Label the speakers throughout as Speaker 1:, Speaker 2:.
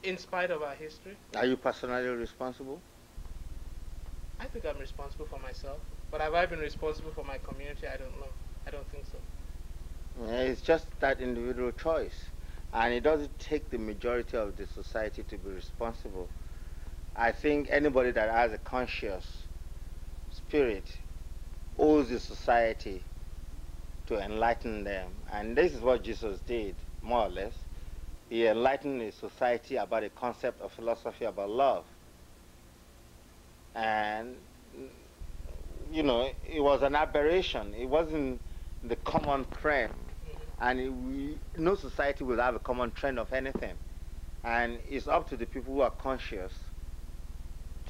Speaker 1: In spite of our history.
Speaker 2: Are you personally responsible?
Speaker 1: I think I'm responsible for myself. But have I been responsible for my community? I don't know. I don't think so.
Speaker 2: It's just that individual choice. And it doesn't take the majority of the society to be responsible. I think anybody that has a conscious spirit owes the society to enlighten them. And this is what Jesus did, more or less. He enlightened the society about a concept of philosophy about love. And, you know, it was an aberration. It wasn't the common trend. And no society will have a common trend of anything. And it's up to the people who are conscious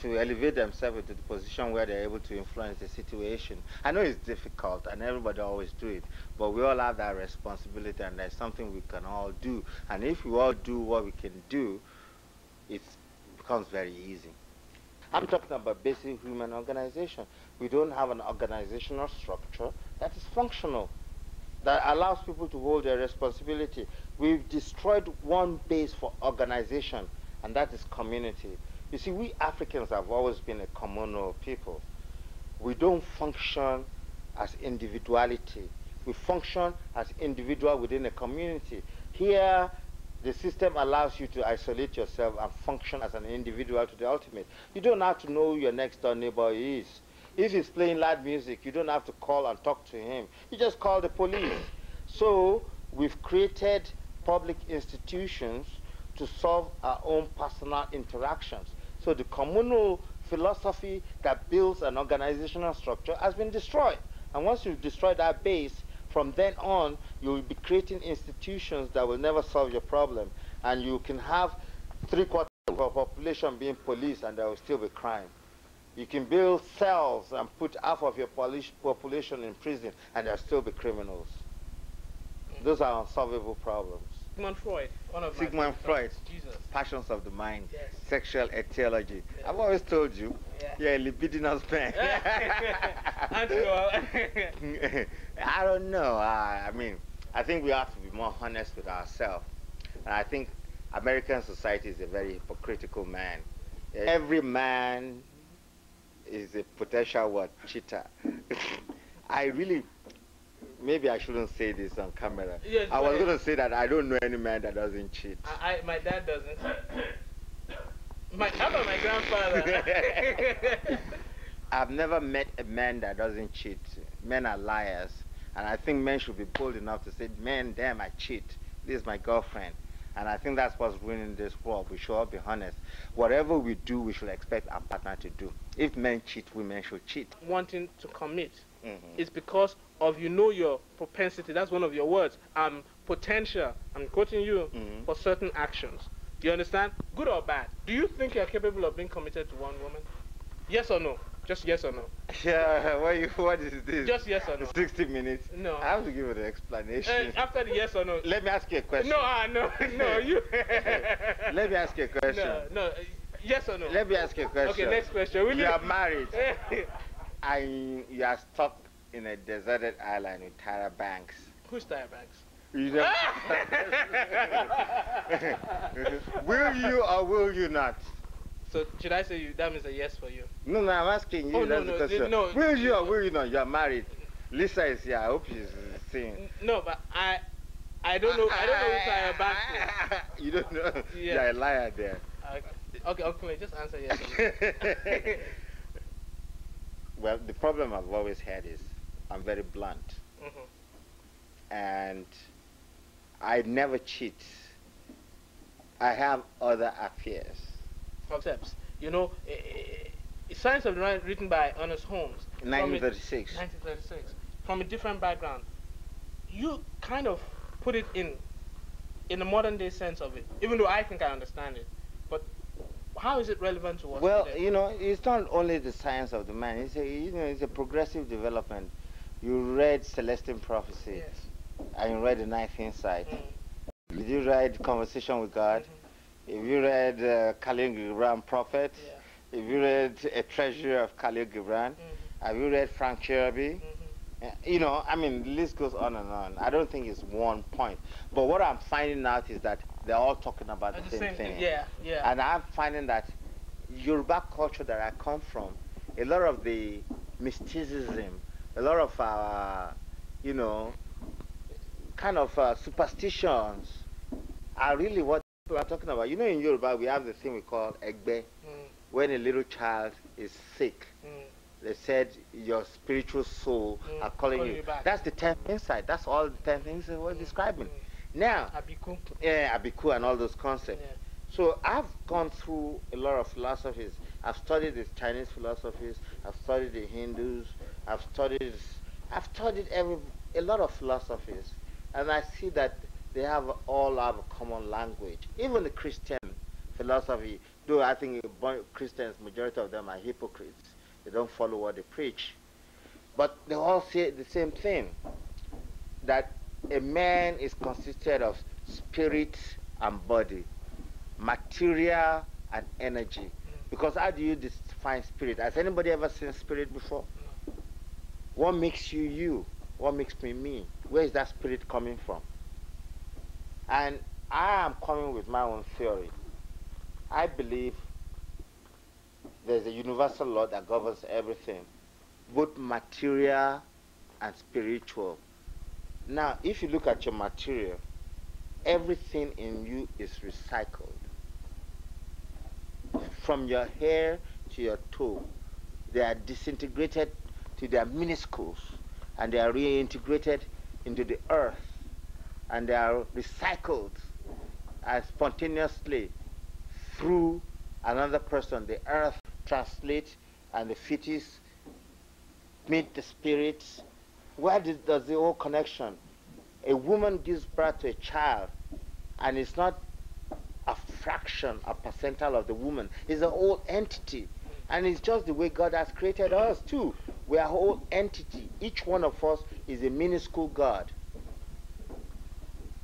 Speaker 2: to elevate themselves into the position where they're able to influence the situation. I know it's difficult and everybody always do it, but we all have that responsibility and there's something we can all do. And if we all do what we can do, it becomes very easy. I'm talking about basic human organization. We don't have an organizational structure that is functional, that allows people to hold their responsibility. We've destroyed one base for organization, and that is community. You see, we Africans have always been a communal people. We don't function as individuality. We function as individual within a community. Here, the system allows you to isolate yourself and function as an individual to the ultimate. You don't have to know who your next door neighbor is. If he's playing loud music, you don't have to call and talk to him. You just call the police. So we've created public institutions to solve our own personal interactions. So the communal philosophy that builds an organizational structure has been destroyed. And once you destroy that base, from then on, you will be creating institutions that will never solve your problem. And you can have 3/4 of a population being police and there will still be crime. You can build cells and put half of your population in prison and there will still be criminals. Those are unsolvable problems.
Speaker 1: Sigmund Freud, one of
Speaker 2: Sigmund Freud,
Speaker 1: Jesus.
Speaker 2: Passions of the Mind,
Speaker 1: Yes.
Speaker 2: Sexual etiology.
Speaker 1: Yes.
Speaker 2: I've always told you,
Speaker 1: yeah.
Speaker 2: you're a libidinous man. I don't know. I mean, I think we have to be more honest with ourselves. And I think American society is a very hypocritical man. Every man is a potential what? Cheater. I really, maybe I shouldn't say this on camera.
Speaker 1: Yes,
Speaker 2: I was going to say that I don't know any man that doesn't cheat.
Speaker 1: My dad doesn't. How about my grandfather?
Speaker 2: I've never met a man that doesn't cheat. Men are liars. And I think men should be bold enough to say, man, damn, I cheat. This is my girlfriend. And I think that's what's ruining this world. We should all be honest. Whatever we do, we should expect our partner to do. If men cheat, women should cheat.
Speaker 1: Wanting to commit is because of your propensity. That's one of your words. Potential. I'm quoting you for certain actions. Do you understand? Good or bad? Do you think you're capable of being committed to one woman? Yes or no? Just yes or no.
Speaker 2: Yeah, what is this?
Speaker 1: Just yes or no.
Speaker 2: 60 minutes?
Speaker 1: No.
Speaker 2: I have to give it an explanation.
Speaker 1: After the yes or no.
Speaker 2: Let me ask you a question.
Speaker 1: No, you.
Speaker 2: Let me ask you a question.
Speaker 1: No, yes or no.
Speaker 2: Let me ask you a question.
Speaker 1: Okay, next question.
Speaker 2: You are married and you are stuck in a deserted island with Tyra Banks.
Speaker 1: Who's Tyra Banks?
Speaker 2: Will you or will you not?
Speaker 1: So should I say that means a yes for you?
Speaker 2: No, I'm asking you. That's the question.
Speaker 1: No.
Speaker 2: Will you or will you not? You are married. Lisa is here. I hope she's seeing.
Speaker 1: No, but I don't know. I don't know who Tyra Banks is.
Speaker 2: You don't know? Yeah. You're a liar there.
Speaker 1: Okay, just answer yes.
Speaker 2: Well, the problem I've always had is I'm very blunt. And I never cheat. I have other affairs.
Speaker 1: Concepts. Science of the Mind written by Ernest Holmes.
Speaker 2: 1936.
Speaker 1: 1936. From a different background. You kind of put it in a modern day sense of it, even though I think I understand it. But how is it relevant to us
Speaker 2: Well,
Speaker 1: today?
Speaker 2: it's not only the science of the mind. It's a progressive development. You read Celestine Prophecy.
Speaker 1: Yes.
Speaker 2: And you read The Ninth Insight. Did you read Conversation with God? If you read Khalil Gibran Prophet, if you read A Treasury of Khalil Gibran, have you read Frank Cherubin? I mean, the list goes on and on. I don't think it's one point. But what I'm finding out is that they're all talking about the same thing.
Speaker 1: Yeah, yeah.
Speaker 2: And I'm finding that Yoruba culture that I come from, a lot of the mysticism, a lot of you know, kind of superstitions are really what people are talking about. You know, in Yoruba, we have the thing we call egbe. When a little child is sick, they said your spiritual soul are calling you. That's the 10th insight. That's all the 10 things that we're describing. Now,
Speaker 1: Abiku.
Speaker 2: Yeah, Abiku and all those concepts.
Speaker 1: Yeah.
Speaker 2: So I've gone through a lot of philosophies. I've studied the Chinese philosophies. I've studied the Hindus. I've studied a lot of philosophies, and I see that they all have a common language. Even the Christian philosophy, though I think Christians, majority of them are hypocrites. They don't follow what they preach, but they all say the same thing: that a man is consisted of spirit and body, material and energy. Because how do you define spirit? Has anybody ever seen spirit before? What makes you you? What makes me me? Where is that spirit coming from? And I am coming with my own theory. I believe there's a universal law that governs everything, both material and spiritual. Now, if you look at your material, everything in you is recycled. From your hair to your toe, they are disintegrated to their minuscules, and they are reintegrated into the earth, and they are recycled spontaneously through another person. The earth translates, and the fetus meet the spirits. Where does the whole connection? A woman gives birth to a child, and it's not a fraction, a percentile of the woman. It's a whole entity. And it's just the way God has created us too. We are a whole entity. Each one of us is a minuscule God.